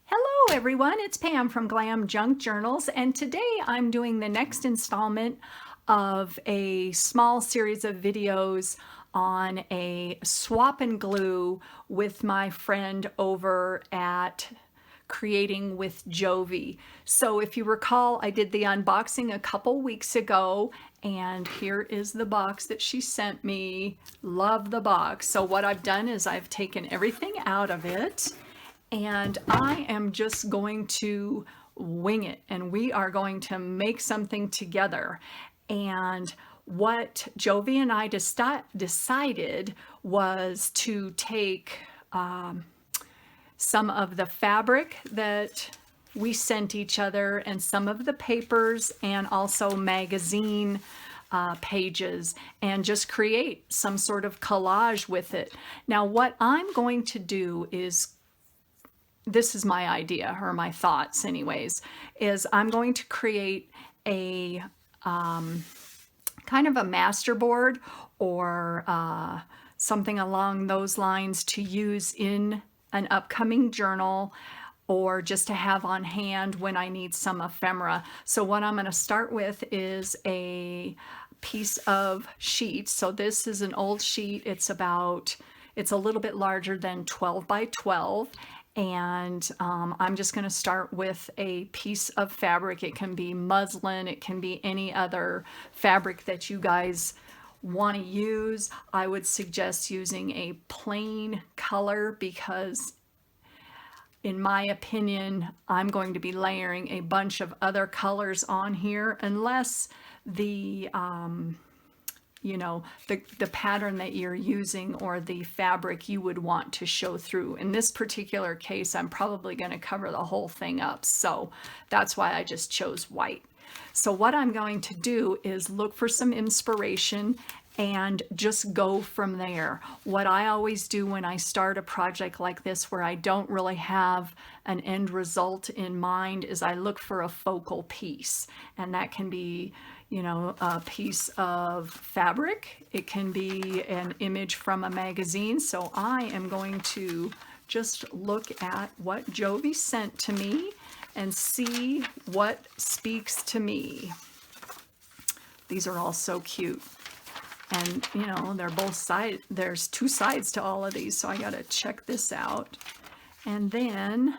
Hello everyone, it's Pam from GlamJunkJournals, and today I'm doing the next installment of a small series of videos on a swap and glue with my friend over at Creating with Jovi. So if you recall, I did the unboxing a couple weeks ago, and here is the box that she sent me. Love the box. So what I've done is I've taken everything out of it, and I am just going to wing it, and we are going to make something together. And what Jovi and I decided was to take some of the fabric that we sent each other and some of the papers and also magazine pages and just create some sort of collage with it. Now what I'm going to do is, this is my idea, or my thoughts anyways, is I'm going to create a kind of a masterboard or something along those lines to use in an upcoming journal, or just to have on hand when I need some ephemera. So what I'm going to start with is a piece of sheet. So this is an old sheet. It's a little bit larger than 12 by 12. And I'm just going to start with a piece of fabric. It can be muslin, it can be any other fabric that you guys want to use. I would suggest using a plain color because, in my opinion, I'm going to be layering a bunch of other colors on here unless the the pattern that you're using or the fabric you would want to show through. In this particular case, I'm probably going to cover the whole thing up, so that's why I just chose white. So what I'm going to do is look for some inspiration and just go from there. What I always do when I start a project like this where I don't really have an end result in mind is I look for a focal piece, and that can be, you know, a piece of fabric. It can be an image from a magazine. So I am going to just look at what Jovi sent to me and see what speaks to me. These are all so cute. And, you know, they're both sides. There's two sides to all of these, so I got to check this out. And then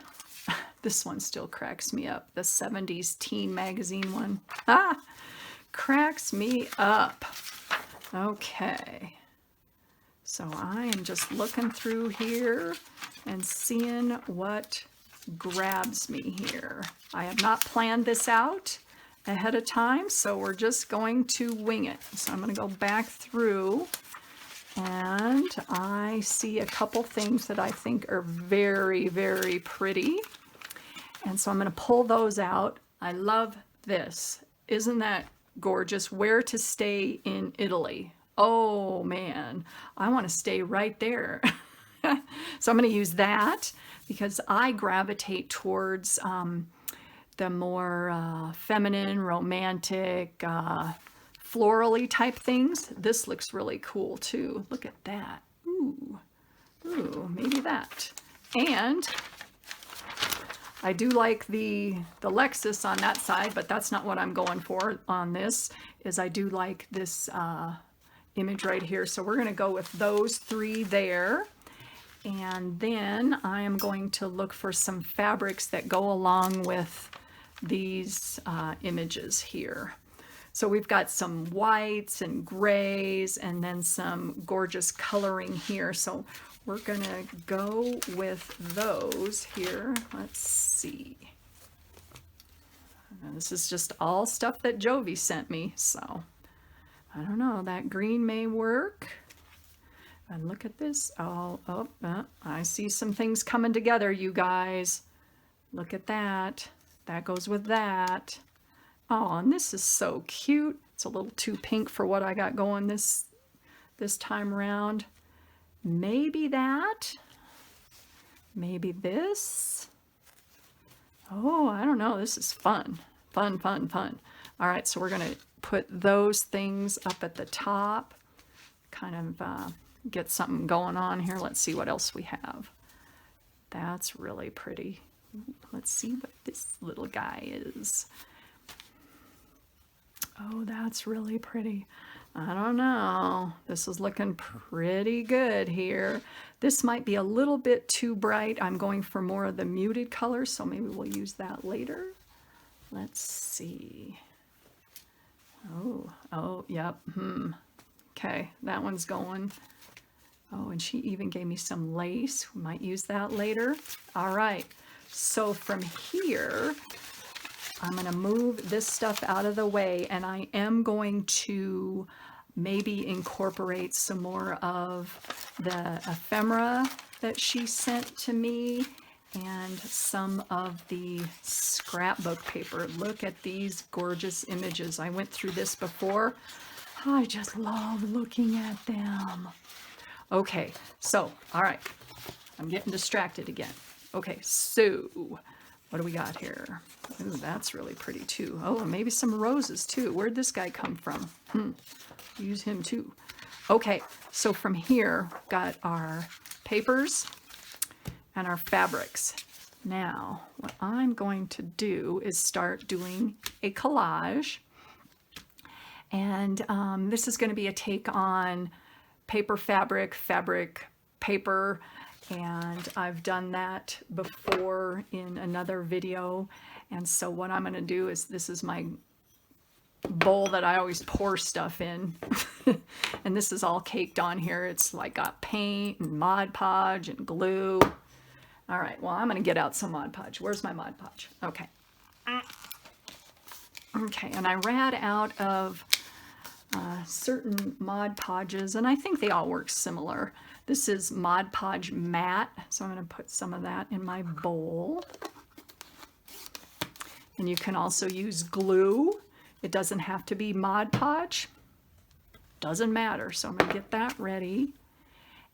this one still cracks me up. The 70s teen magazine one. Ah! Cracks me up. Okay, so I am just looking through here and seeing what grabs me here. I have not planned this out ahead of time, so we're just going to wing it. So I'm going to go back through, and I see a couple things that I think are very, very pretty, and so I'm going to pull those out. I love this. Isn't that gorgeous? Where to stay in Italy. Oh man, I want to stay right there. So I'm going to use that because I gravitate towards the more feminine, romantic, florally type things. This looks really cool too. Look at that. Ooh, maybe that. And I do like the Lexus on that side, but that's not what I'm going for on this. Is I do like this image right here. So we're going to go with those three there. And then I am going to look for some fabrics that go along with these images here. So we've got some whites and grays and then some gorgeous coloring here. So we're gonna go with those here. Let's see. And this is just all stuff that Jovi sent me, so I don't know, that green may work. And look at this. I see some things coming together, you guys. Look at that. That goes with that. Oh, and this is so cute. It's a little too pink for what I got going this time around. Maybe that. Maybe this. Oh, I don't know. This is fun. Fun, fun, fun. All right, so we're going to put those things up at the top. Kind of get something going on here. Let's see what else we have. That's really pretty. Let's see what this little guy is. Oh, that's really pretty. I don't know. This is looking pretty good here. This might be a little bit too bright. I'm going for more of the muted colors, so maybe we'll use that later. Let's see. Oh, yep. Okay, that one's going. Oh, and she even gave me some lace. We might use that later. All right, so from here, I'm going to move this stuff out of the way, and I am going to maybe incorporate some more of the ephemera that she sent to me and some of the scrapbook paper. Look at these gorgeous images. I went through this before. I just love looking at them. Okay, so, all right, I'm getting distracted again. Okay, so what do we got here? Ooh, that's really pretty too. Oh, and maybe some roses too. Where'd this guy come from? Use him too. Okay, so from here, got our papers and our fabrics. Now, what I'm going to do is start doing a collage. And this is going to be a take on paper, fabric, fabric, paper. And I've done that before in another video. And so what I'm going to do is, this is my bowl that I always pour stuff in. And this is all caked on here. It's like got paint and Mod Podge and glue. All right, well, I'm going to get out some Mod Podge. Where's my Mod Podge? Okay. Okay, and I ran out of certain Mod Podges, and I think they all work similar. This is Mod Podge Matte, so I'm going to put some of that in my bowl. And you can also use glue. It doesn't have to be Mod Podge. Doesn't matter, so I'm going to get that ready.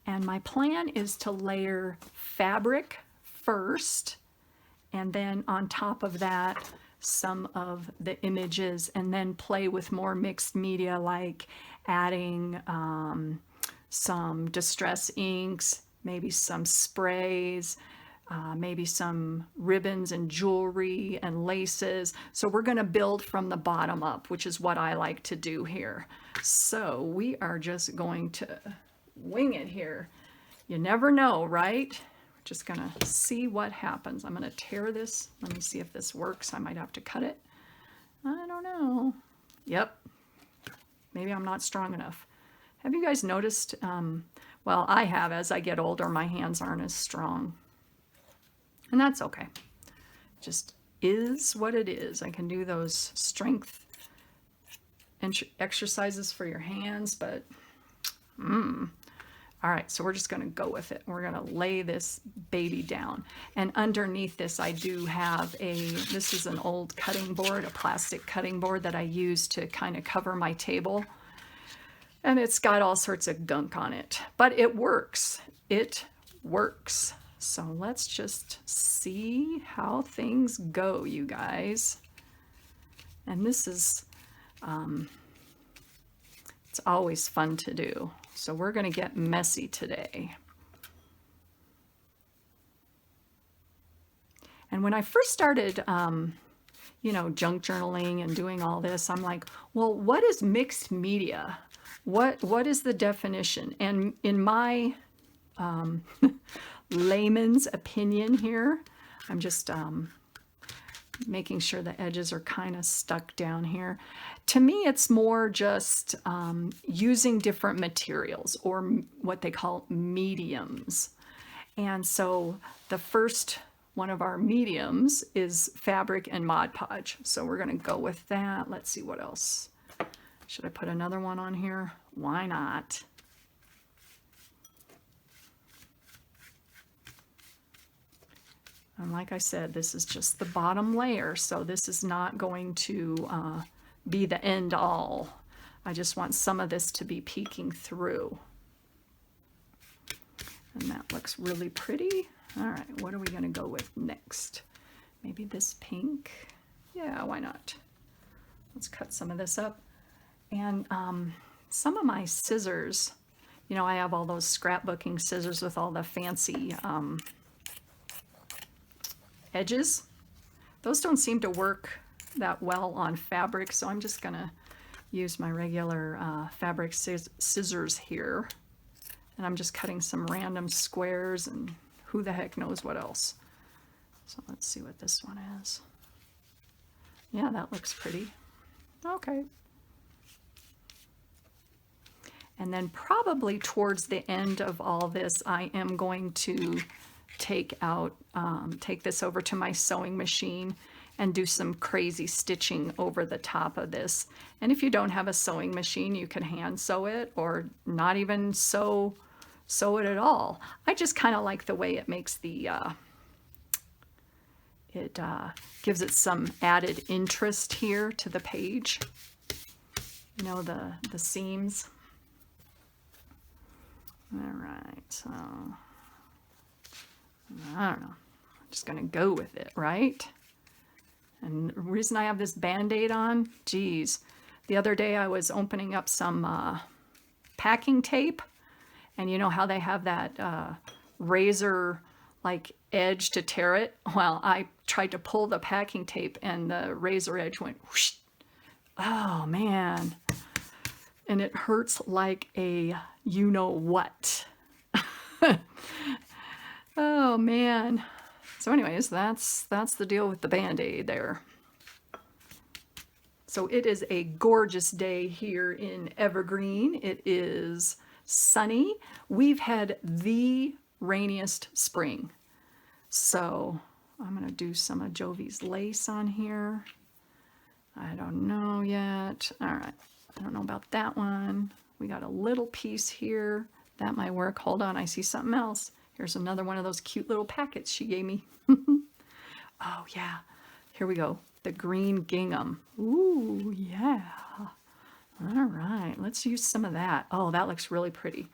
And my plan is to layer fabric first, and then on top of that, some of the images, and then play with more mixed media, like adding some distress inks, maybe some sprays, maybe some ribbons and jewelry and laces. So we're going to build from the bottom up, which is what I like to do here. So we are just going to wing it here. You never know, right? We're just going to see what happens. I'm going to tear this. Let me see if this works. I might have to cut it. I don't know. Yep. Maybe I'm not strong enough. Have you guys noticed? Well, I have. As I get older, my hands aren't as strong. And that's okay. Just is what it is. I can do those strength exercises for your hands, but all right, so we're just going to go with it. We're going to lay this baby down. And underneath this, I do have this is an old cutting board, a plastic cutting board that I use to kind of cover my table. And it's got all sorts of gunk on it, but it works. It works. So let's just see how things go, you guys. And this is, it's always fun to do. So we're going to get messy today. And when I first started, you know, junk journaling and doing all this, I'm like, well, what is mixed media? What is the definition? And in my layman's opinion here, I'm just making sure the edges are kind of stuck down here. To me, it's more just using different materials, or what they call mediums. And so the first one of our mediums is fabric and Mod Podge. So we're going to go with that. Let's see what else. Should I put another one on here? Why not? And like I said, this is just the bottom layer, so this is not going to be the end all. I just want some of this to be peeking through. And that looks really pretty. All right, what are we going to go with next? Maybe this pink? Yeah, why not? Let's cut some of this up. And some of my scissors, you know, I have all those scrapbooking scissors with all the fancy edges. Those don't seem to work that well on fabric, so I'm just gonna use my regular fabric scissors here. And I'm just cutting some random squares and who the heck knows what else. So let's see what this one is. Yeah, that looks pretty. Okay. And then probably towards the end of all this, I am going to take this over to my sewing machine and do some crazy stitching over the top of this. And if you don't have a sewing machine, you can hand sew it or not even sew it at all. I just kind of like the way it makes the, it gives it some added interest here to the page. You know, the seams. All right, so I don't know. I'm just gonna go with it, right? And the reason I have this Band-Aid on, geez, the other day I was opening up some packing tape, and you know how they have that razor like edge to tear it? Well, I tried to pull the packing tape and the razor edge went whoosh. Oh man. And it hurts like a you-know-what. Oh, man. So anyways, that's the deal with the Band-Aid there. So it is a gorgeous day here in Evergreen. It is sunny. We've had the rainiest spring. So I'm going to do some of Jovi's lace on here. I don't know yet. All right. I don't know about that one. We got a little piece here. That might work. Hold on, I see something else. Here's another one of those cute little packets she gave me. Oh, yeah. Here we go. The green gingham. Ooh, yeah. All right, let's use some of that. Oh, that looks really pretty.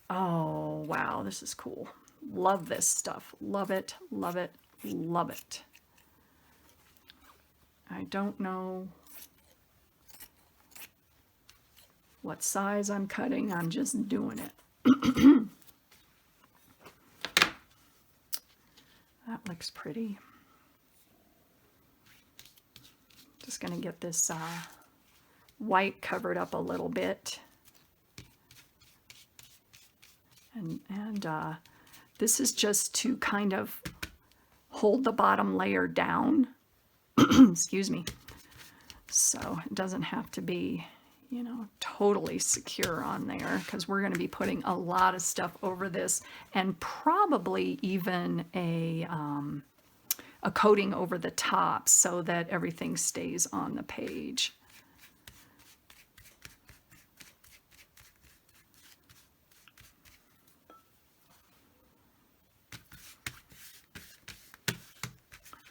Oh, wow, this is cool. Love this stuff. Love it, love it, love it. I don't know what size I'm cutting, I'm just doing it. That looks pretty. Just gonna get this white covered up a little bit. And this is just to kind of hold the bottom layer down. Excuse me. So it doesn't have to be, you know, totally secure on there, because we're going to be putting a lot of stuff over this, and probably even a coating over the top so that everything stays on the page.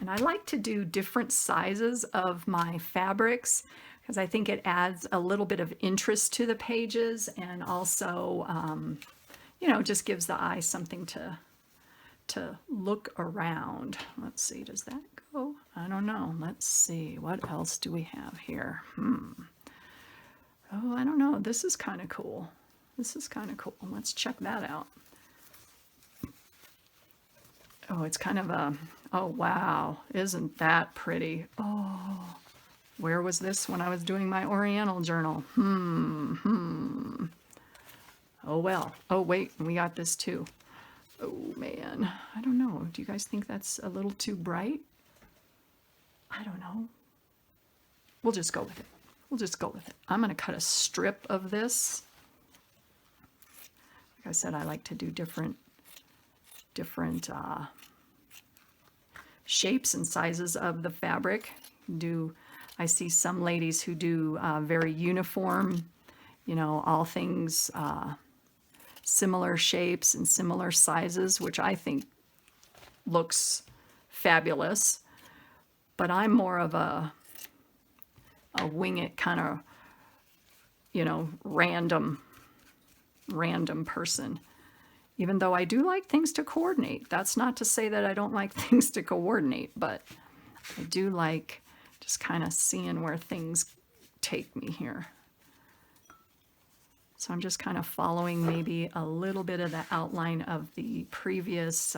And I like to do different sizes of my fabrics, because I think it adds a little bit of interest to the pages, and also, you know, just gives the eye something to look around. Let's see, does that go? I don't know. Let's see, what else do we have here? Oh, I don't know. This is kind of cool. This is kind of cool. Let's check that out. Oh, it's kind of a, oh wow, isn't that pretty? Oh. Where was this when I was doing my Oriental journal? Oh well. Oh wait, we got this too. Oh man, I don't know. Do you guys think that's a little too bright? I don't know. We'll just go with it. We'll just go with it. I'm going to cut a strip of this. Like I said, I like to do different shapes and sizes of the fabric. I see some ladies who do very uniform, you know, all things similar shapes and similar sizes, which I think looks fabulous. But I'm more of a wing it kind of, you know, random person. Even though I do like things to coordinate. That's not to say that I don't like things to coordinate, but I do like just kind of seeing where things take me here. So I'm just kind of following maybe a little bit of the outline of the previous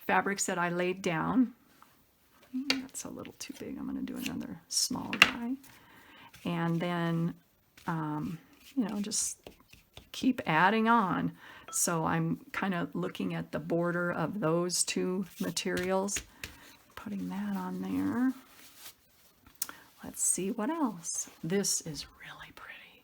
fabrics that I laid down. That's a little too big. I'm going to do another small guy. And then, you know, just keep adding on. So I'm kind of looking at the border of those two materials, putting that on there. Let's see what else. This is really pretty.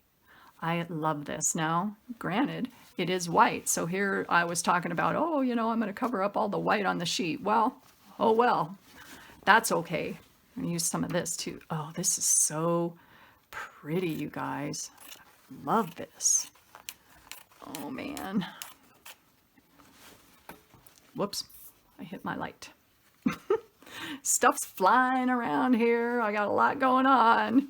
I love this. Now, granted, it is white. So here I was talking about, oh, you know, I'm going to cover up all the white on the sheet. Well, oh well, that's okay. I'm going to use some of this too. Oh, this is so pretty, you guys. Love this. Oh man. Whoops, I hit my light. Stuff's flying around here. I got a lot going on.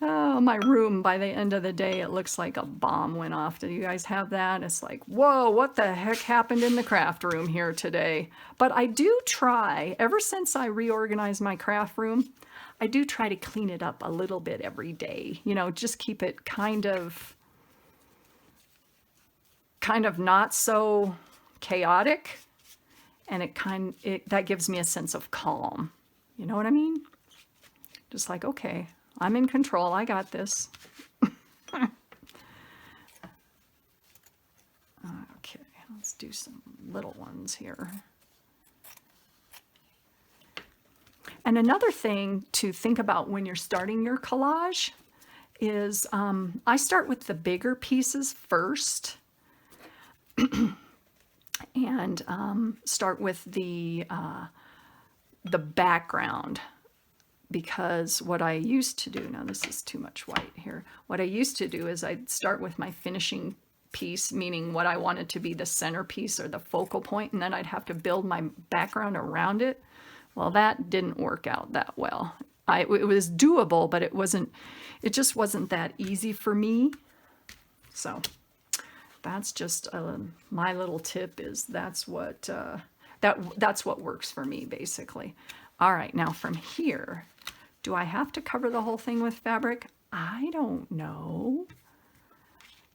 Oh, my room, by the end of the day, it looks like a bomb went off. Do you guys have that? It's like, whoa, what the heck happened in the craft room here today? But I do try, ever since I reorganized my craft room, I do try to clean it up a little bit every day. You know, just keep it kind of not so chaotic. And that gives me a sense of calm. You know what I mean? Just like, okay, I'm in control. I got this. Okay, let's do some little ones here. And another thing to think about when you're starting your collage is I start with the bigger pieces first. And start with the background, because what I used to do, now this is too much white here, what I used to do is I'd start with my finishing piece, meaning what I wanted to be the centerpiece or the focal point, and then I'd have to build my background around it. Well, that didn't work out that well. It was doable, but it just wasn't that easy for me. So that's just my little tip, is that's what works for me, basically. All right, now from here, do I have to cover the whole thing with fabric? I don't know.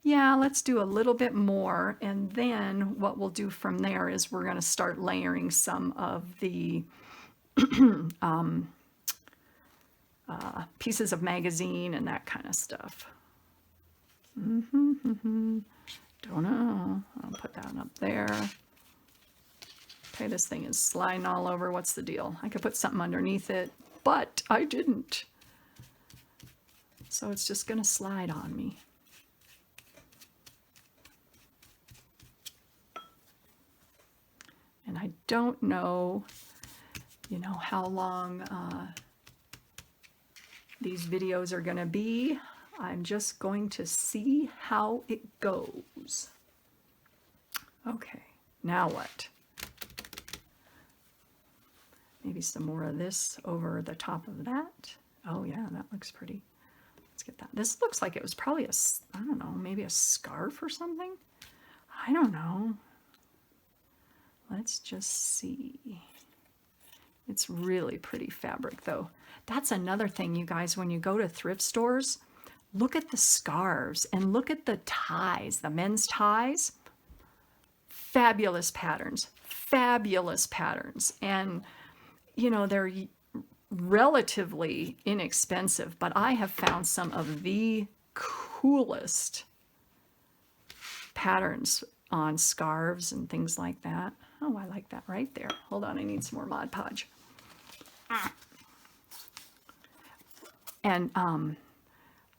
Yeah, let's do a little bit more, and then what we'll do from there is we're going to start layering some of the pieces of magazine and that kind of stuff. Don't know. I'll put that up there. Okay, this thing is sliding all over. What's the deal? I could put something underneath it, but I didn't. So it's just going to slide on me. And I don't know, you know, how long these videos are going to be. I'm just going to see how it goes. Okay, now what? Maybe some more of this over the top of that. Oh yeah, that looks pretty. Let's get that. This looks like it was probably I don't know, maybe a scarf or something. I don't know. Let's just see. It's really pretty fabric though. That's another thing, you guys, when you go to thrift stores, look at the scarves and look at the ties, the men's ties. Fabulous patterns, fabulous patterns. And, you know, they're relatively inexpensive, but I have found some of the coolest patterns on scarves and things like that. Oh, I like that right there. Hold on, I need some more Mod Podge. And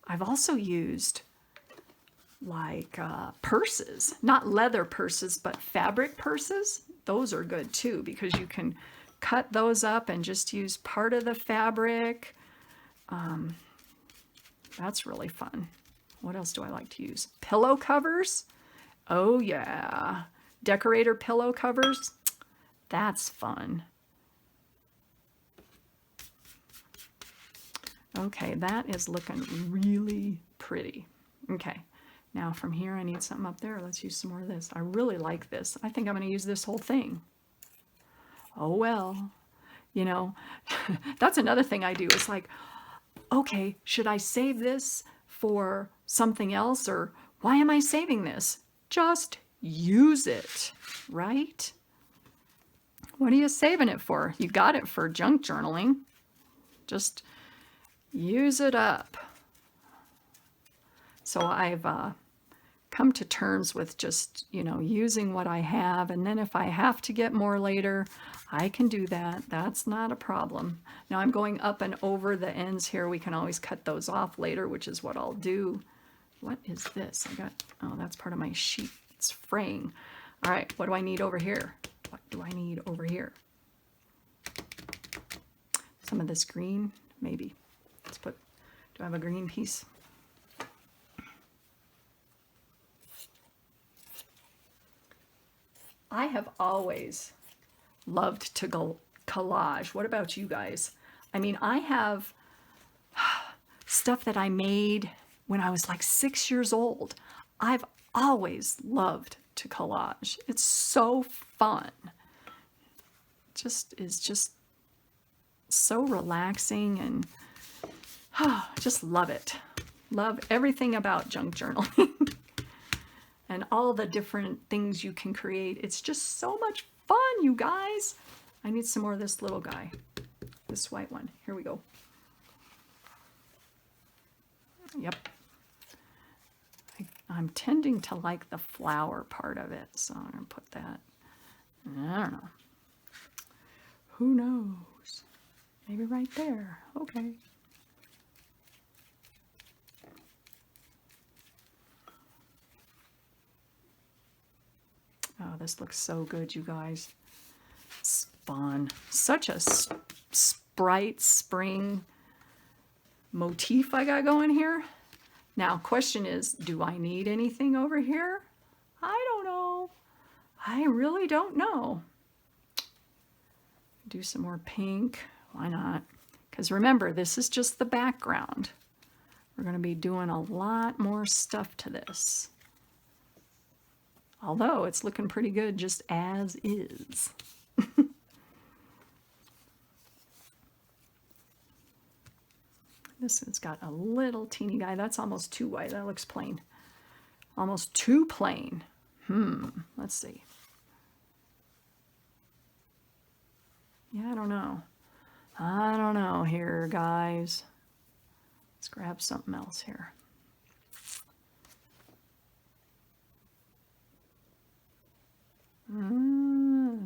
I've also used like purses, not leather purses, but fabric purses. Those are good too, because you can cut those up and just use part of the fabric. That's really fun. What else do I like to use? Pillow covers. Oh yeah. Decorator pillow covers. That's fun. Okay, that is looking really pretty. Okay, now from here I need something up there. Let's use some more of this. I really like this. I think I'm going to use this whole thing. Oh well, you know, that's another thing I do. It's like, okay, should I save this for something else, or why am I saving this? Just use it, right? What are you saving it for? You got it for junk journaling. Just use it up. So I've come to terms with just, you know, using what I have, and then if I have to get more later, I can do that. That's not a problem. Now I'm going up and over the ends here. We can always cut those off later, which is what I'll do. What is this? I got, oh, that's part of my sheet. It's fraying. All right, what do I need over here? What do I need over here? Some of this green, maybe. Let's put, do I have a green piece? I have always loved to go collage. What about you guys? I mean, I have stuff that I made when I was like 6 years old. I've always loved to collage. It's so fun. Is just so relaxing, and just love it. Love everything about junk journaling. And all the different things you can create. It's just so much fun, you guys. I need some more of this little guy, this white one. Here we go. Yep. I'm tending to like the flower part of it, so I'm going to put that. I don't know. Who knows? Maybe right there. Okay. Oh, this looks so good, you guys. It's fun. Such a bright spring motif I got going here. Now, question is, do I need anything over here? I don't know. I really don't know. Do some more pink. Why not? Because remember, this is just the background. We're going to be doing a lot more stuff to this. Although it's looking pretty good just as is. This has got a little teeny guy. That's almost too white. That looks plain. Almost too plain. Let's see. Yeah, I don't know. I don't know here, guys. Let's grab something else here.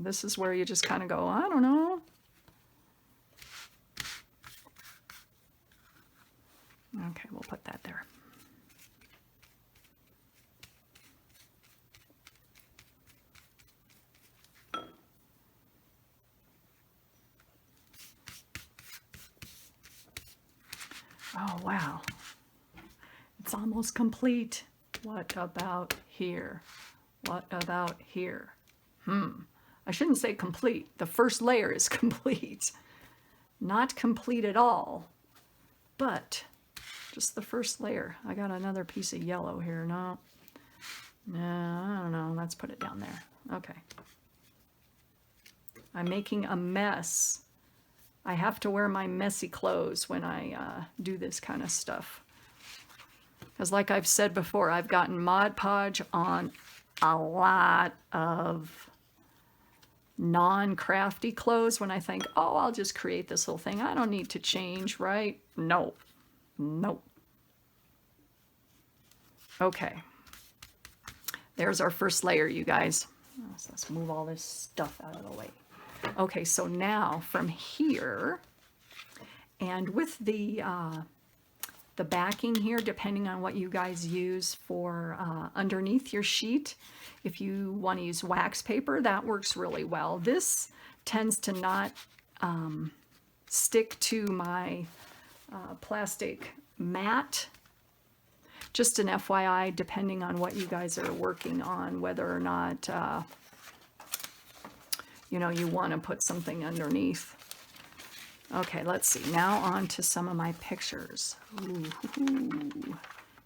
This is where you just kind of go, I don't know. Okay, we'll put that there. Oh, wow. It's almost complete. What about here? What about here? I shouldn't say complete. The first layer is complete. Not complete at all, but just the first layer. I got another piece of yellow here. No, I don't know. Let's put it down there. Okay. I'm making a mess. I have to wear my messy clothes when I do this kind of stuff. Because like I've said before, I've gotten Mod Podge on a lot of non-crafty clothes when I think, oh, I'll just create this little thing. I don't need to change, right? No. Nope. Okay. There's our first layer, you guys. So let's move all this stuff out of the way. Okay, so now from here, and with the backing here, depending on what you guys use for underneath your sheet, if you want to use wax paper, that works really well. This tends to not stick to my plastic mat. Just an FYI, depending on what you guys are working on, whether or not you know, you want to put something underneath. Okay, let's see. Now on to some of my pictures. Ooh,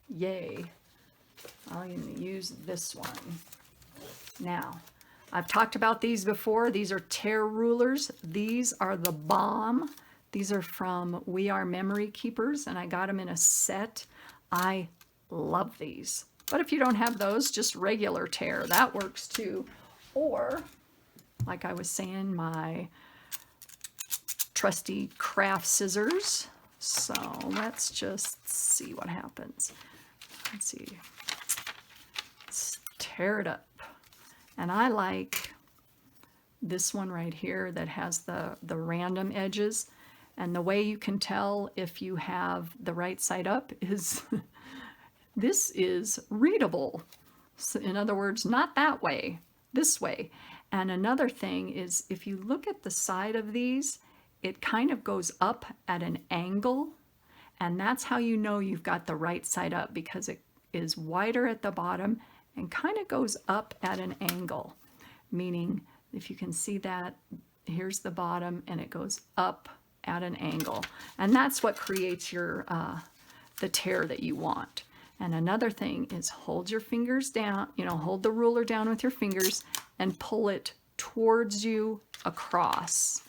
yay. I'm going to use this one. Now, I've talked about these before. These are tear rulers. These are the bomb. These are from We Are Memory Keepers, and I got them in a set. I love these. But if you don't have those, just regular tear, that works too. Or, like I was saying, my trusty craft scissors. So let's just see what happens. Let's see. Let's tear it up. And I like this one right here that has the random edges. And the way you can tell if you have the right side up is this is readable. So in other words, not that way, this way. And another thing is if you look at the side of these, it kind of goes up at an angle. And that's how you know you've got the right side up, because it is wider at the bottom and kind of goes up at an angle. Meaning, if you can see that, here's the bottom and it goes up at an angle. And that's what creates your the tear that you want. And another thing is hold your fingers down, hold the ruler down with your fingers and pull it towards you across.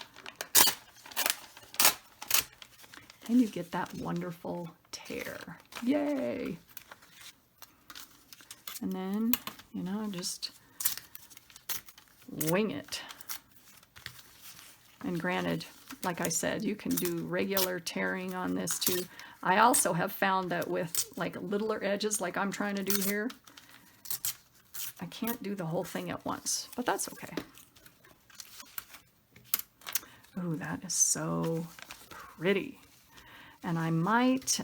And you get that wonderful tear. Yay! And then, just wing it. And granted, like I said, you can do regular tearing on this too. I also have found that with like littler edges like I'm trying to do here, I can't do the whole thing at once, but that's okay. Ooh, that is so pretty. And I might,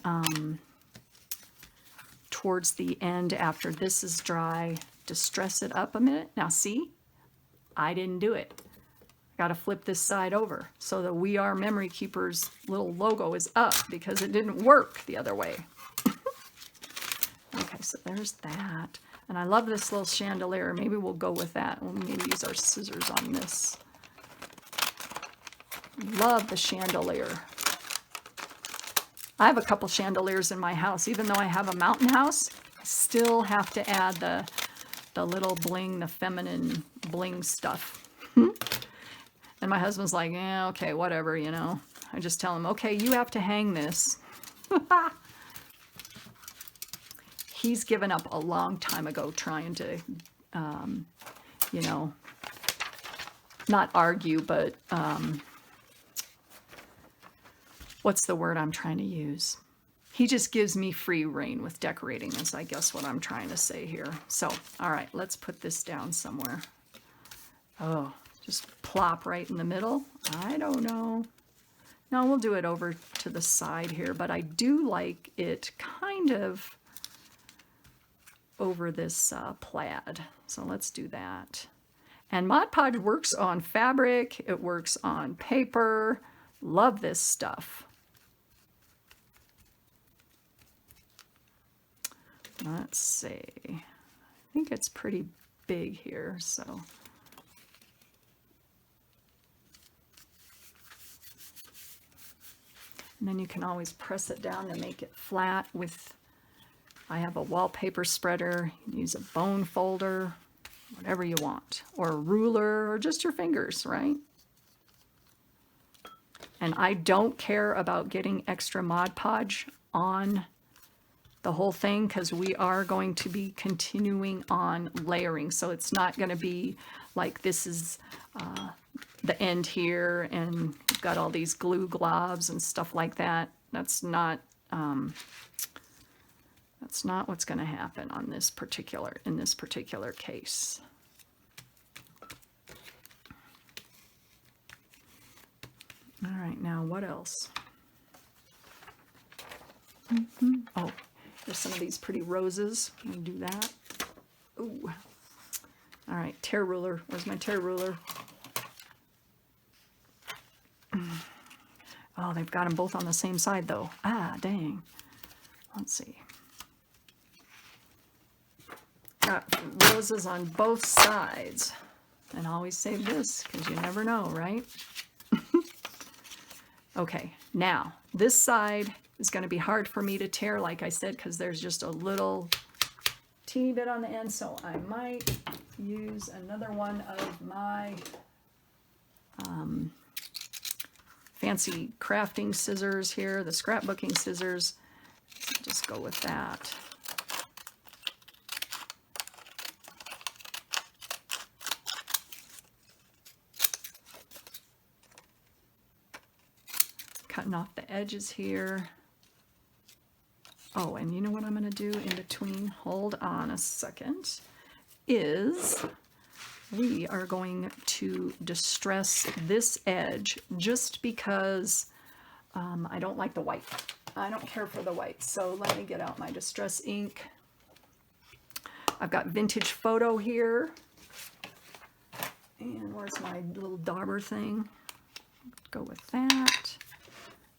towards the end after this is dry, distress it up a minute. Now see, I didn't do it. Got to flip this side over so the We Are Memory Keepers little logo is up because it didn't work the other way. Okay, so there's that. And I love this little chandelier. Maybe we'll go with that. We'll maybe use our scissors on this. Love the chandelier. I have a couple chandeliers in my house. Even though I have a mountain house, I still have to add the little bling, the feminine bling stuff. And my husband's like, yeah, okay, whatever, I just tell him, okay, you have to hang this. He's given up a long time ago trying to, not argue, but what's the word I'm trying to use? He just gives me free rein with decorating is, I guess, what I'm trying to say here. So, all right, let's put this down somewhere. Oh. Just plop right in the middle. I don't know. No, we'll do it over to the side here, but I do like it kind of over this plaid. So let's do that. And Mod Podge works on fabric. It works on paper. Love this stuff. Let's see. I think it's pretty big here, so... And then you can always press it down to make it flat with, I have a wallpaper spreader, you can use a bone folder, whatever you want, or a ruler, or just your fingers, right? And I don't care about getting extra Mod Podge on the whole thing because we are going to be continuing on layering. So it's not going to be like this is the end here and we've got all these glue globs and stuff like that. That's not what's going to happen on this particular, in this particular case. All right, now what else? Oh, there's some of these pretty roses. I'm going to do that. Ooh. All right, tear ruler. Where's my tear ruler? Oh, they've got them both on the same side, though. Ah, dang. Let's see. Got roses on both sides. And always save this, because you never know, right? Okay, now, this side is going to be hard for me to tear, like I said, because there's just a little teeny bit on the end, so I might use another one of my fancy crafting scissors here, the scrapbooking scissors. Just go with that. cutting off the edges here. Oh, and you know what I'm going to do in between? Hold on a second. Is we are going to distress this edge just because I don't like the white. I don't care for the white. So let me get out my distress ink. I've got Vintage Photo here. And where's my little dauber thing? Go with that.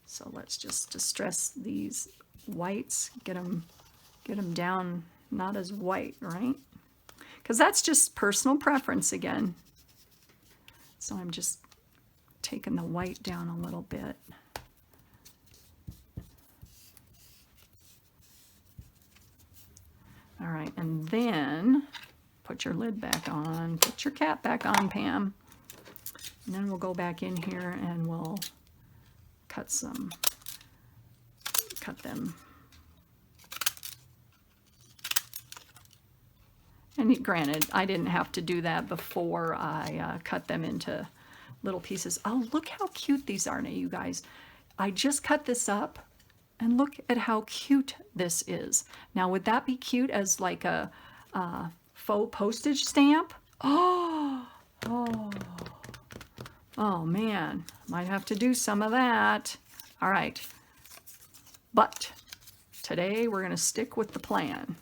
So let's just distress these whites, get them down not as white, right? Because that's just personal preference again. So I'm just taking the white down a little bit. All right, and then put your lid back on, put your cap back on, Pam. And then we'll go back in here and we'll cut them. And granted, I didn't have to do that before I cut them into little pieces. Oh, look how cute these are now, you guys. I just cut this up, and look at how cute this is. Now, would that be cute as like a faux postage stamp? Oh, man, might have to do some of that. All right, but today we're going to stick with the plan.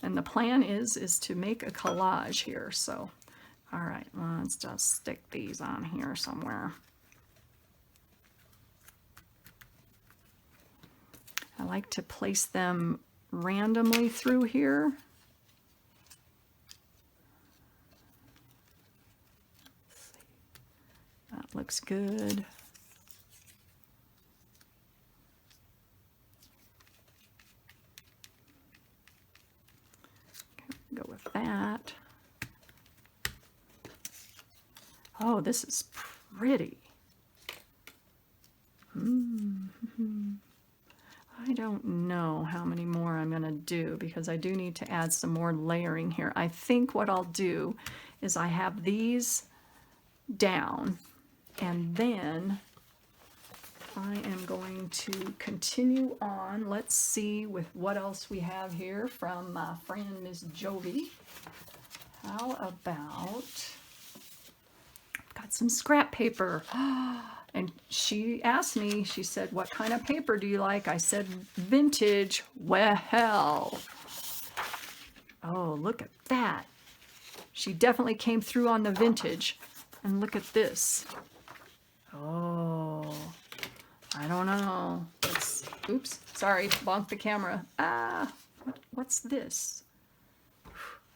And the plan is to make a collage here. So, all right, let's just stick these on here somewhere. I like to place them randomly through here. Let's see. That looks good. Go with that. Oh, this is pretty. I don't know how many more I'm going to do because I do need to add some more layering here. I think what I'll do is I have these down, and then I am going to continue on. Let's see with what else we have here from my friend Miss Jovi. How about, I've got some scrap paper. And she asked me, she said, what kind of paper do you like? I said, vintage. Well, oh, look at that. She definitely came through on the vintage. And look at this. Oh, I don't know. It's, oops, sorry, bonked the camera. Ah, what's this?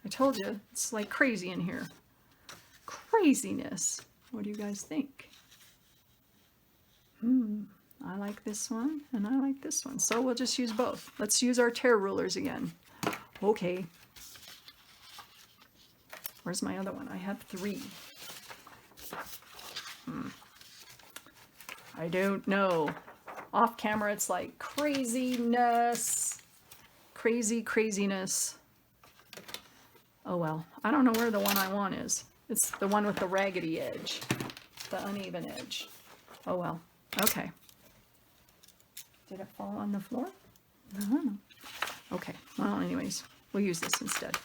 I told you, it's like crazy in here. Craziness. What do you guys think? I like this one, and I like this one. So we'll just use both. Let's use our tear rulers again. Okay. Where's my other one? I have 3. I don't know. Off camera, it's like craziness. Craziness. Oh well. I don't know where the one I want is. It's the one with the raggedy edge. The uneven edge. Oh well. Okay. Did it fall on the floor? I don't know. Okay. Well, anyways, we'll use this instead.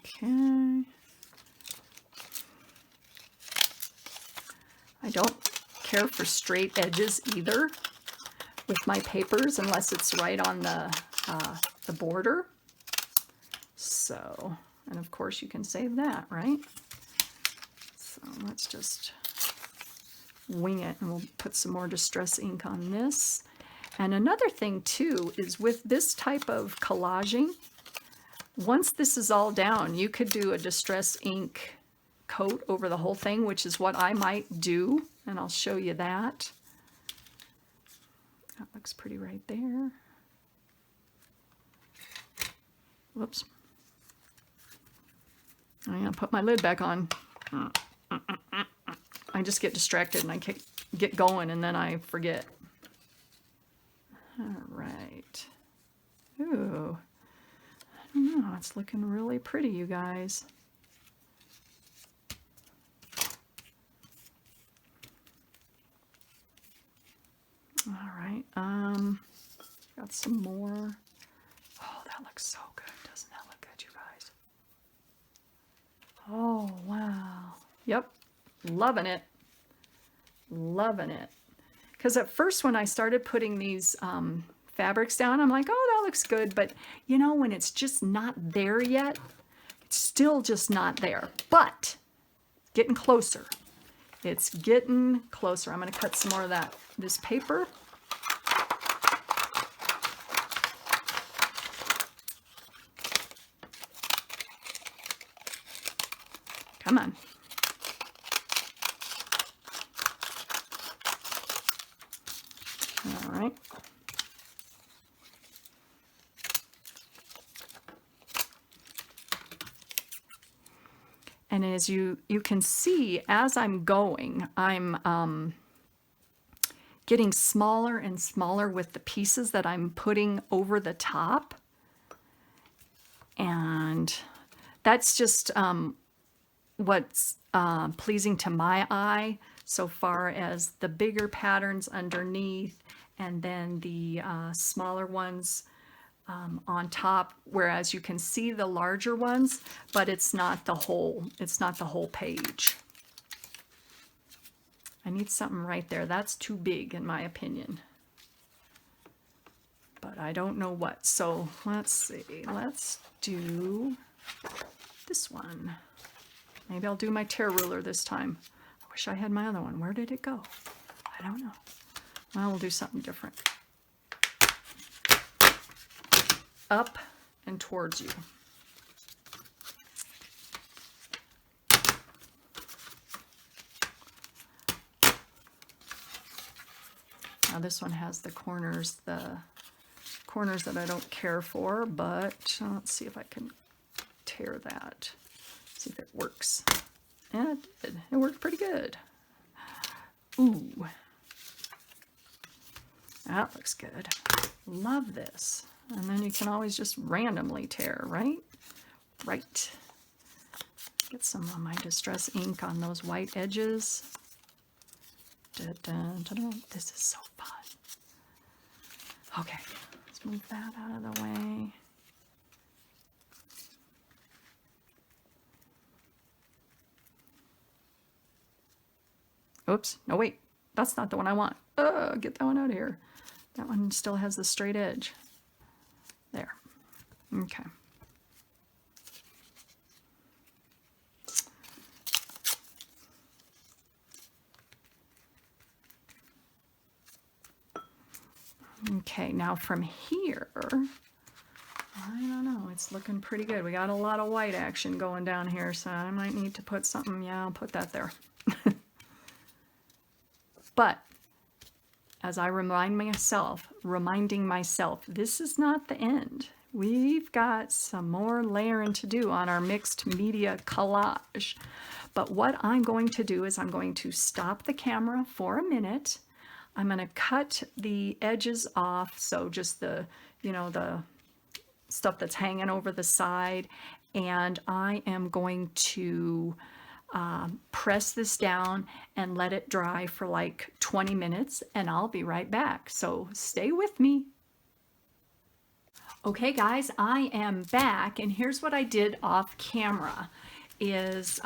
Okay. I don't care for straight edges either with my papers unless it's right on the border. So, and of course you can save that, right? So let's just wing it, and we'll put some more distress ink on this. And another thing too is with this type of collaging, once this is all down, you could do a distress ink coat over the whole thing, which is what I might do, and I'll show you that. That looks pretty right there. Whoops. I'm going to put my lid back on. I just get distracted and I get going and then I forget. All right. Ooh. Oh, it's looking really pretty, you guys. All right, got some more. Oh, that looks so good. Doesn't that look good, you guys? Oh, wow. Yep, loving it. Loving it. Because at first when I started putting these fabrics down, I'm like, oh, that looks good. But you know, when it's just not there yet, it's still just not there. But getting closer. It's getting closer. I'm going to cut some more of this paper. Come on. All right. And as you can see, as I'm going, I'm getting smaller and smaller with the pieces that I'm putting over the top. And that's just what's pleasing to my eye so far as the bigger patterns underneath and then the smaller ones on top, whereas you can see the larger ones, but it's not the whole page. I need something right there. That's too big in my opinion. But I don't know what. So let's see. Let's do this one. Maybe I'll do my tear ruler this time. I wish I had my other one. Where did it go? I don't know. Well, we'll do something different. Up and towards you. Now this one has the corners that I don't care for, but let's see if I can tear that. See if it works. And it did. It worked pretty good. Ooh. That looks good. Love this. And then you can always just randomly tear, right? Right. Get some of my Distress ink on those white edges. Dun, dun, dun, dun. This is so fun. Okay, let's move that out of the way. Oops, no wait, that's not the one I want. Get that one out of here. That one still has the straight edge. There, okay. Okay, now from here, I don't know, it's looking pretty good. We got a lot of white action going down here, so I might need to put something, yeah, I'll put that there. But as I reminding myself, this is not the end. We've got some more layering to do on our mixed media collage. But what I'm going to do is I'm going to stop the camera for a minute. I'm going to cut the edges off, so just the, you know, the stuff that's hanging over the side, and I am going to press this down and let it dry for like 20 minutes, and I'll be right back. So stay with me. Okay guys, I am back, and here's what I did off camera is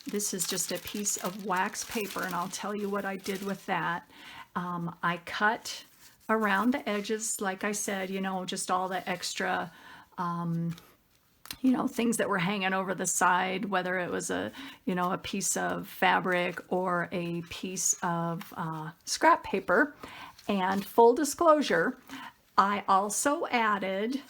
this is just a piece of wax paper, and I'll tell you what I did with that. I cut around the edges, like I said, you know, just all the extra you know, things that were hanging over the side, whether it was a, you know, a piece of fabric or a piece of scrap paper. And full disclosure, I also added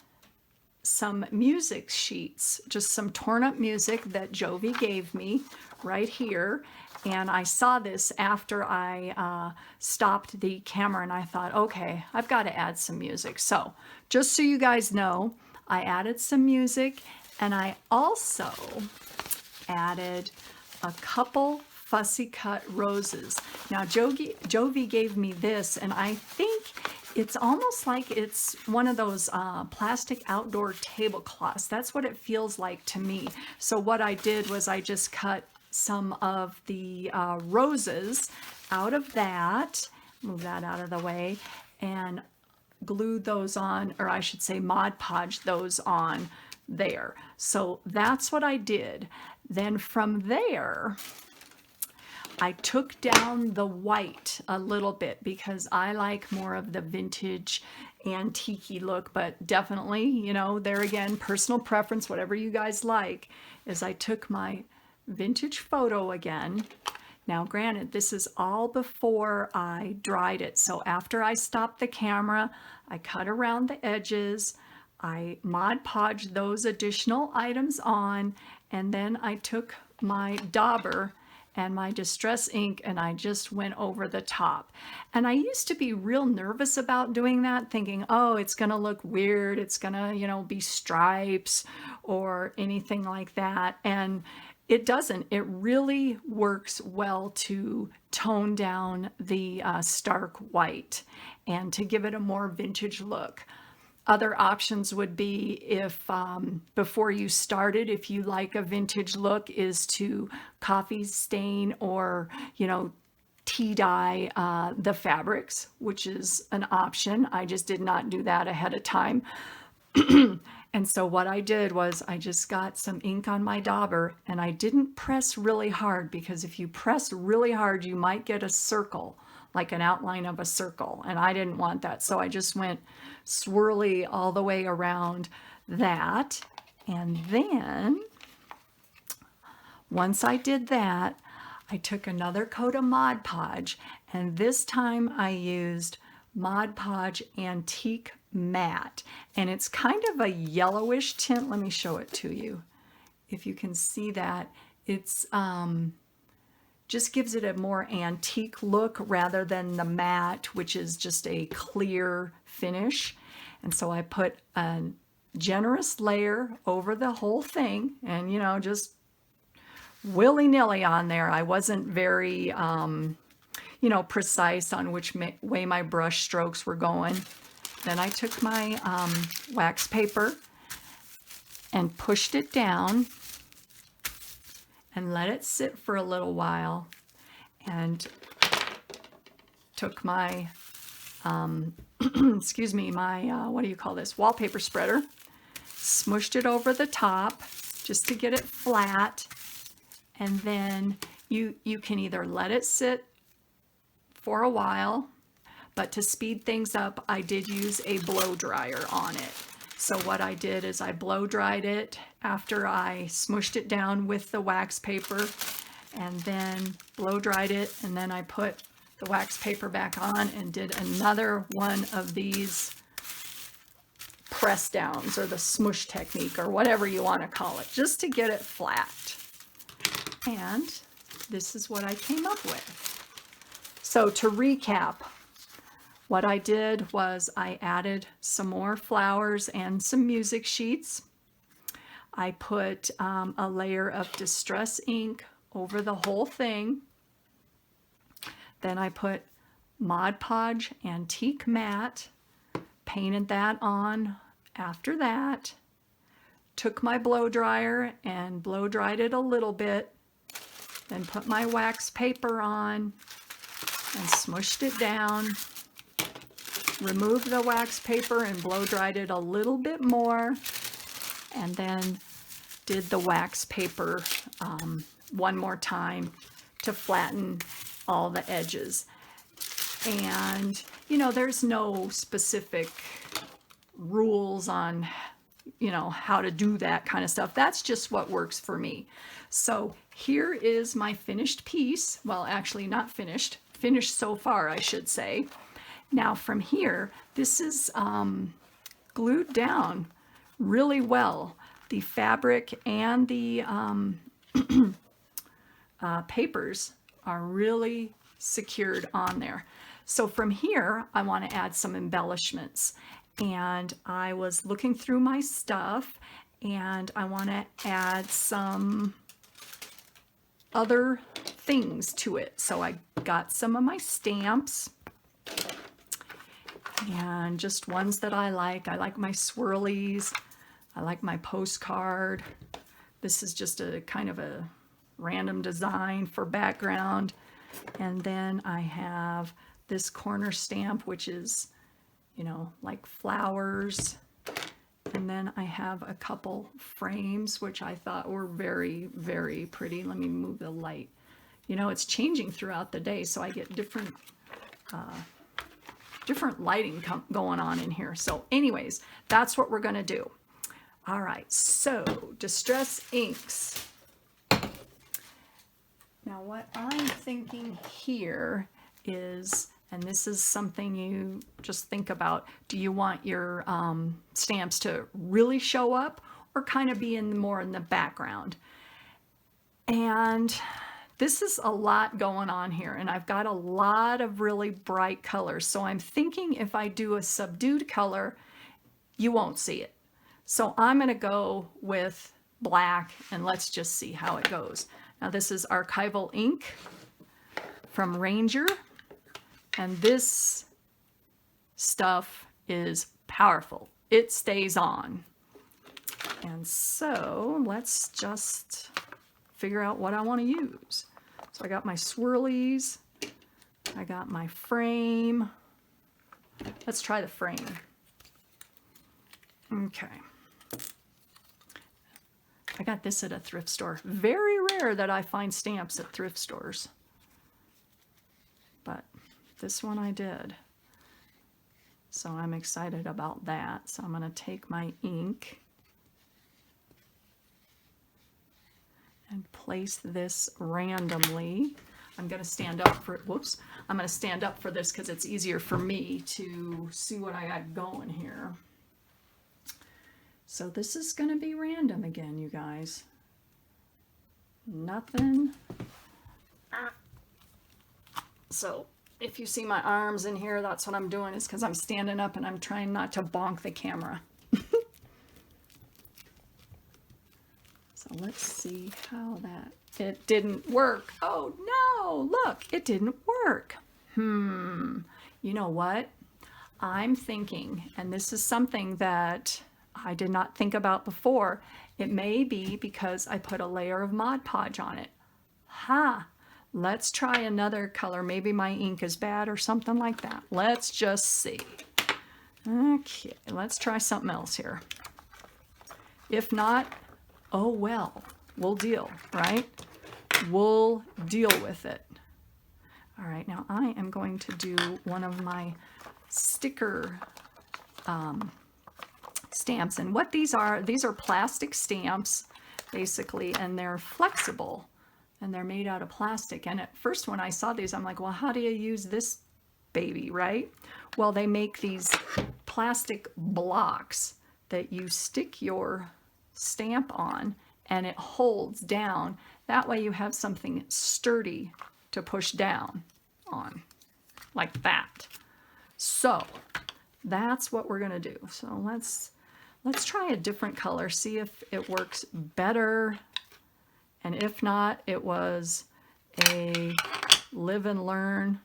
some music sheets, just some torn up music that Jovi gave me right here. And I saw this after I stopped the camera, and I thought, okay, I've got to add some music. So just so you guys know, I added some music, and I also added a couple fussy cut roses. Now Jovi gave me this, and I think it's almost like it's one of those plastic outdoor tablecloths. That's what it feels like to me. So what I did was I just cut some of the roses out of that, move that out of the way, and glued those on, or I should say Mod Podge those on there. So that's what I did. Then from there, I took down the white a little bit because I like more of the vintage antique-y look, but definitely, you know, there again, personal preference, whatever you guys like, is I took my vintage photo again. Now, granted, this is all before I dried it. So after I stopped the camera, I cut around the edges, I Mod Podged those additional items on, and then I took my dauber and my distress ink and I just went over the top. And I used to be real nervous about doing that, thinking, oh, it's gonna look weird, it's gonna, you know, be stripes or anything like that. And it doesn't. It really works well to tone down the stark white and to give it a more vintage look. Other options would be if before you started, if you like a vintage look, is to coffee stain or, you know, tea dye the fabrics, which is an option. I just did not do that ahead of time. And so what I did was I just got some ink on my dauber and I didn't press really hard, because if you press really hard, you might get a circle, like an outline of a circle, and I didn't want that. So I just went swirly all the way around that. And then once I did that, I took another coat of Mod Podge, and this time I used Mod Podge Antique Matte, and it's kind of a yellowish tint. Let me show it to you if you can see that. It's just gives it a more antique look rather than the matte, which is just a clear finish. And so I put a generous layer over the whole thing, and you know, just willy-nilly on there. I wasn't very you know, precise on which way my brush strokes were going. Then I took my wax paper and pushed it down and let it sit for a little while, and took my excuse me, my what do you call this, wallpaper spreader, smushed it over the top just to get it flat. And then you can either let it sit for a while, but to speed things up, I did use a blow dryer on it. So what I did is I blow dried it after I smushed it down with the wax paper, and then blow dried it, and then I put the wax paper back on and did another one of these press downs, or the smush technique, or whatever you want to call it, just to get it flat. And this is what I came up with. So to recap, what I did was I added some more flowers and some music sheets. I put a layer of distress ink over the whole thing. Then I put Mod Podge Antique Matte, painted that on after that. Took my blow dryer and blow dried it a little bit. Then put my wax paper on and smushed it down. Removed the wax paper and blow dried it a little bit more, and then did the wax paper one more time to flatten all the edges. And you know, there's no specific rules on, you know, how to do that kind of stuff. That's just what works for me. So here is my finished piece. Well, actually not finished so far, I should say. Now from here, this is glued down really well. The fabric and the papers are really secured on there. So from here, I want to add some embellishments. And I was looking through my stuff, and I want to add some other things to it. So I got some of my stamps, and just ones that I like. I like my swirlies. I like my postcard. This is just a kind of a random design for background. And then I have this corner stamp, which is, you know, like flowers. And then I have a couple frames, which I thought were very, very pretty. Let me move the light. You know, it's changing throughout the day, so I get different lighting going on in here. So anyways, that's what we're going to do. All right, so Distress Inks. Now what I'm thinking here is, and this is something you just think about, do you want your stamps to really show up or kind of be more in the background? And this is a lot going on here, and I've got a lot of really bright colors. So I'm thinking if I do a subdued color, you won't see it. So I'm going to go with black, and let's just see how it goes. Now this is archival ink from Ranger, and this stuff is powerful. It stays on. And so let's just figure out what I want to use. So I got my swirlies, I got my frame. Let's try the frame. Okay. I got this at a thrift store. Very rare that I find stamps at thrift stores, but this one I did. So I'm excited about that. So I'm going to take my ink and place this randomly. I'm going to stand up for, whoops, I'm going to stand up for this because it's easier for me to see what I got going here. So this is going to be random again, you guys. Nothing. So if you see my arms in here, that's what I'm doing, is because I'm standing up and I'm trying not to bonk the camera. So let's see how that, it didn't work. Oh no, look, it didn't work. You know what? I'm thinking, and this is something that I did not think about before. It may be because I put a layer of Mod Podge on it. Let's try another color. Maybe my ink is bad or something like that. Let's just see. Okay, let's try something else here. If not, oh well, we'll deal, right? We'll deal with it. All right, now I am going to do one of my sticker stamps, and what these are plastic stamps basically, and they're flexible and they're made out of plastic. And at first when I saw these, I'm like, well, how do you use this baby, right? Well, they make these plastic blocks that you stick your stamp on and it holds down. That way you have something sturdy to push down on, like that. So that's what we're gonna do. So let's try a different color, see if it works better. And if not, it was a live and learn,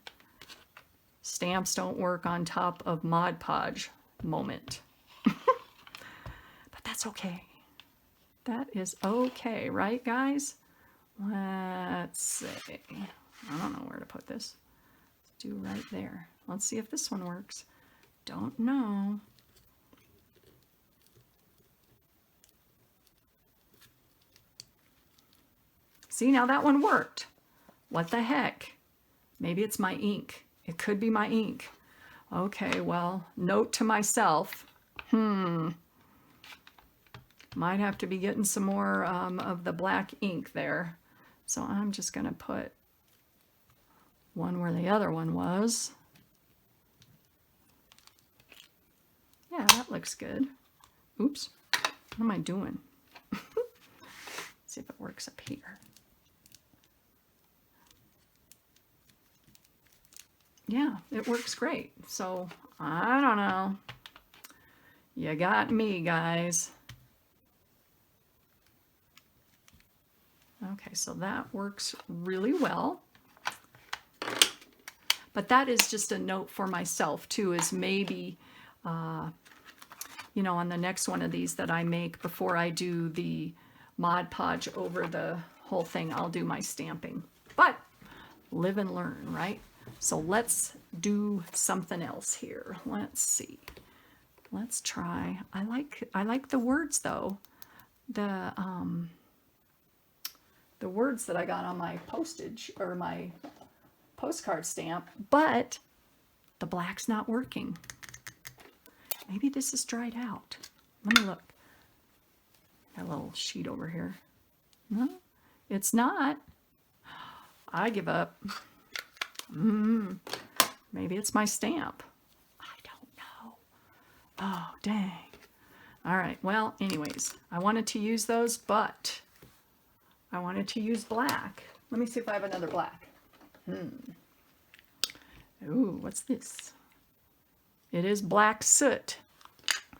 stamps don't work on top of Mod Podge moment. But that's okay. That is okay, right guys? Let's see. I don't know where to put this. Let's do right there. Let's see if this one works. Don't know. See, now that one worked. What the heck? Maybe it's my ink. It could be my ink. Okay, well, note to myself. Might have to be getting some more of the black ink there. So I'm just going to put one where the other one was. Yeah, that looks good. Oops. What am I doing? See if it works up here. Yeah, it works great. So, I don't know. You got me, guys. Okay, so that works really well. But that is just a note for myself too, is maybe, you know, on the next one of these that I make, before I do the Mod Podge over the whole thing, I'll do my stamping. But live and learn, right? So let's do something else here. Let's see. Let's try. I like the words though. The words that I got on my postage or my postcard stamp, but the black's not working. Maybe this is dried out. Let me look. Got a little sheet over here. No, it's not. I give up. Maybe it's my stamp. I don't know. Oh, dang. All right. Well, anyways, I wanted to use those, but I wanted to use black. Let me see if I have another black. Ooh, what's this? It is black soot.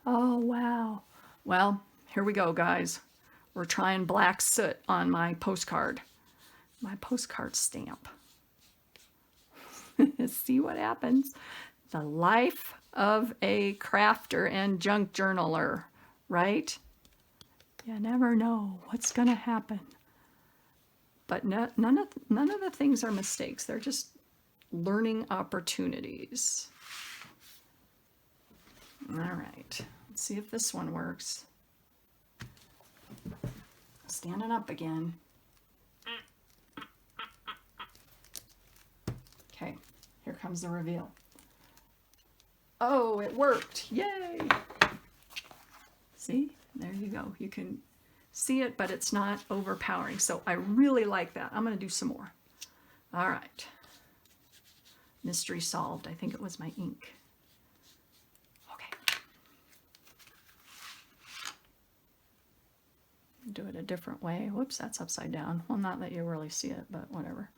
Oh, wow. Well, here we go, guys. We're trying black soot on my postcard stamp. See what happens. The life of a crafter and junk journaler, right? You never know what's going to happen. But none of the things are mistakes. They're just learning opportunities. All right. Let's see if this one works. Standing up again. Okay, here comes the reveal. Oh, it worked. Yay! See? There you go. You can see it, but it's not overpowering. So I really like that. I'm going to do some more. All right. Mystery solved. I think it was my ink. Okay. Do it a different way. Whoops, that's upside down. Well, not that you really see it, but whatever.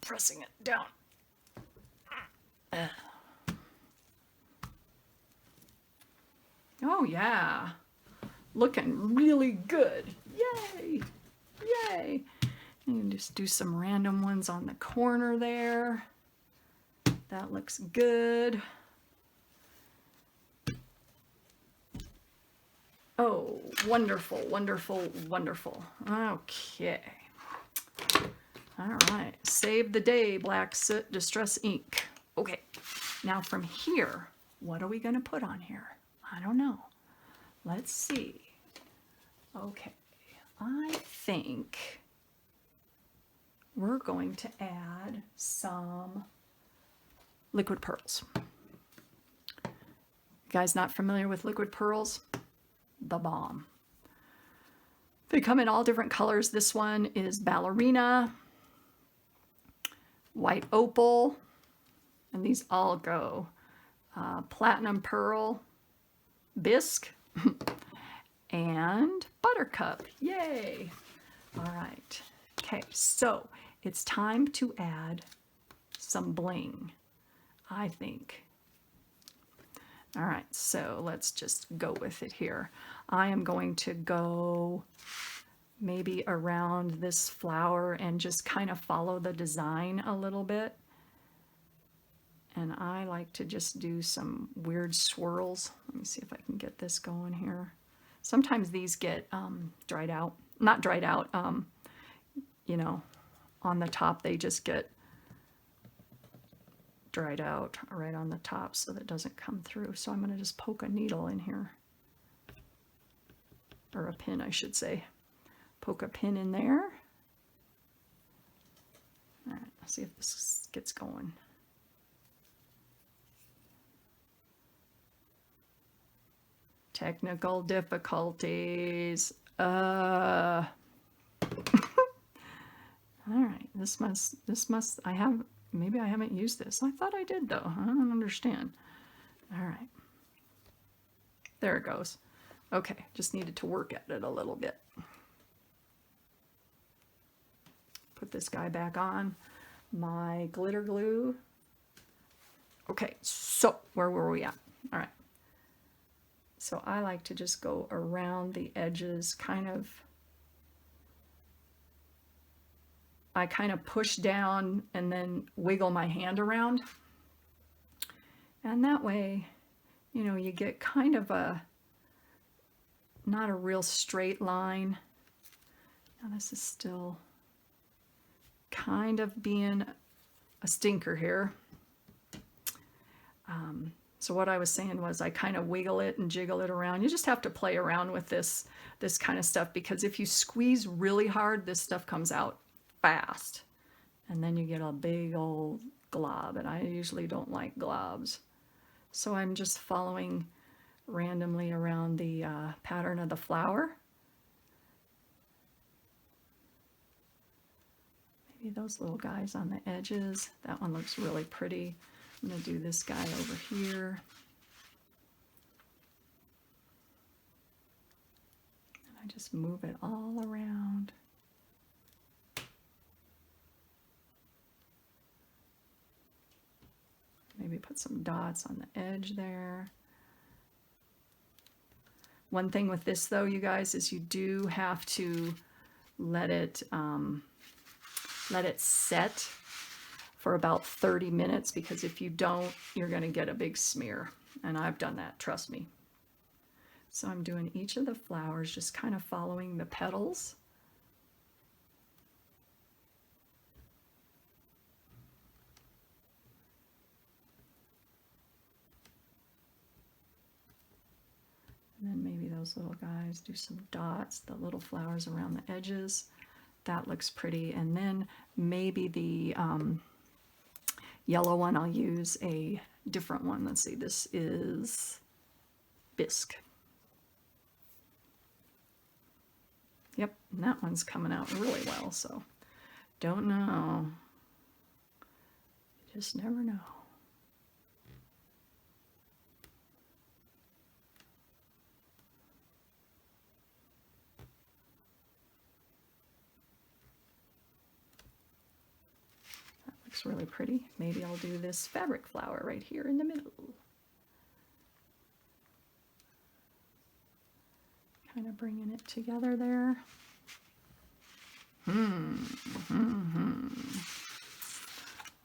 Pressing it down. Oh yeah, looking really good. Yay, yay. You can just do some random ones on the corner there. That looks good. Oh, wonderful, wonderful, wonderful. Okay. All right, save the day, black soot distress ink. Okay, now from here, what are we gonna put on here? I don't know. Let's see. Okay, I think we're going to add some liquid pearls. You guys not familiar with liquid pearls? The bomb. They come in all different colors. This one is ballerina, white opal, and these all go. Platinum pearl, bisque, and buttercup. Yay! All right. Okay, so it's time to add some bling, I think. All right, so let's just go with it here. I am going to go maybe around this flower and just kind of follow the design a little bit. And I like to just do some weird swirls. Let me see if I can get this going here. Sometimes these get dried out. Not dried out, you know, on the top they just get dried out right on the top so that it doesn't come through. So I'm going to just poke a needle in here. Or a pin, I should say. Poke a pin in there. All right, let's see if this gets going. Technical difficulties. All right, this must, maybe I haven't used this. I thought I did though. I don't understand. All right. There it goes. Okay, just needed to work at it a little bit. Put this guy back on. My glitter glue. Okay, so where were we at? All right. So I like to just go around the edges, kind of. I kind of push down and then wiggle my hand around. And that way, you know, you get kind of a, not a real straight line. Now this is still kind of being a stinker here. So what I was saying was I kind of wiggle it and jiggle it around. You just have to play around with this kind of stuff, because if you squeeze really hard, this stuff comes out fast. And then you get a big old glob, and I usually don't like globs. So I'm just following randomly around the pattern of the flower. Maybe those little guys on the edges. That one looks really pretty. I'm going to do this guy over here. And I just move it all around. Maybe put some dots on the edge there. One thing with this though, you guys, is you do have to let it set for about 30 minutes, because if you don't, you're going to get a big smear. And I've done that, trust me. So I'm doing each of the flowers, just kind of following the petals. And then maybe those little guys, do some dots, the little flowers around the edges. That looks pretty. And then maybe the yellow one, I'll use a different one. Let's see, this is Bisque. Yep, and that one's coming out really well, so don't know. You just never know. Looks really pretty. Maybe I'll do this fabric flower right here in the middle. Kind of bringing it together there.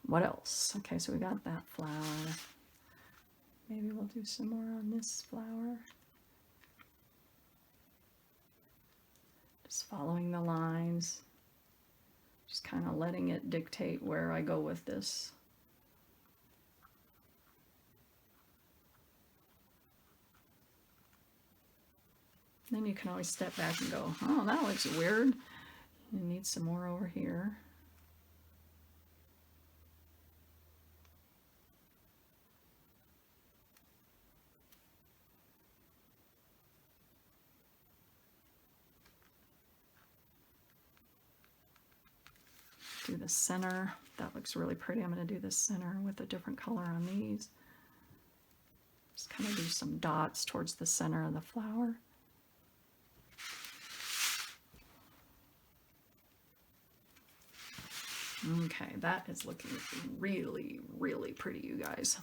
What else? Okay, so we got that flower. Maybe we'll do some more on this flower. Just following the lines. Just kind of letting it dictate where I go with this. Then you can always step back and go, oh, that looks weird. You need some more over here. Do the center. That looks really pretty. I'm going to do the center with a different color on these. Just kind of do some dots towards the center of the flower. Okay, that is looking really, really pretty, you guys.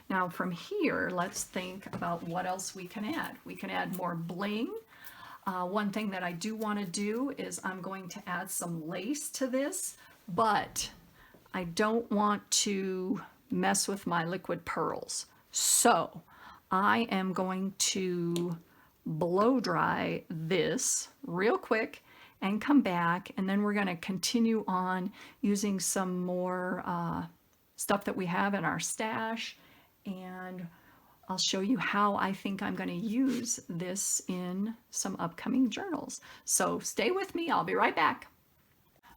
Now from here, let's think about what else we can add. We can add more bling. One thing that I do want to do is I'm going to add some lace to this, but I don't want to mess with my liquid pearls. So I am going to blow dry this real quick and come back, and then we're going to continue on using some more stuff that we have in our stash, and I'll show you how I think I'm going to use this in some upcoming journals. So stay with me, I'll be right back.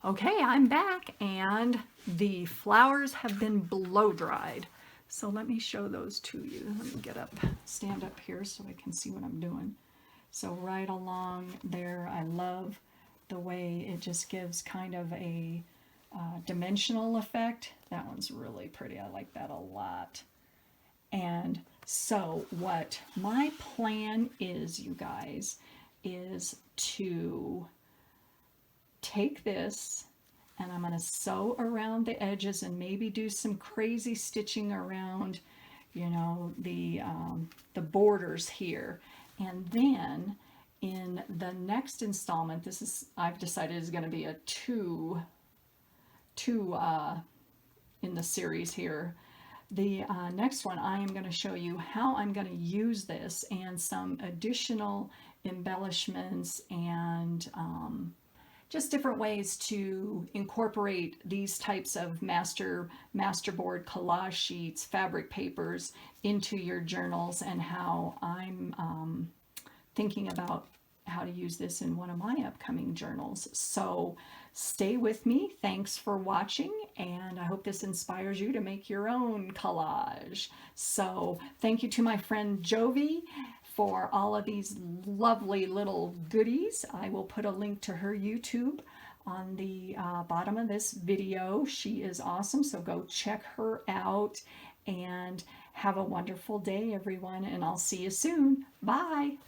Okay, I'm back, and the flowers have been blow dried. So let me show those to you. Let me get up, stand up here so I can see what I'm doing. So right along there, I love the way it just gives kind of a dimensional effect. That one's really pretty. I like that a lot. And so what my plan is, you guys, is to take this and I'm going to sew around the edges and maybe do some crazy stitching around, you know, the borders here. And then in the next installment, this is, I've decided is going to be a two in the series here. The next one, I am going to show you how I'm going to use this and some additional embellishments and just different ways to incorporate these types of masterboard collage sheets, fabric papers into your journals, and how I'm thinking about how to use this in one of my upcoming journals. So stay with me. Thanks for watching, and I hope this inspires you to make your own collage. So thank you to my friend Jovi for all of these lovely little goodies. I will put a link to her YouTube on the bottom of this video. She is awesome, so go check her out, and have a wonderful day, everyone, and I'll see you soon. Bye.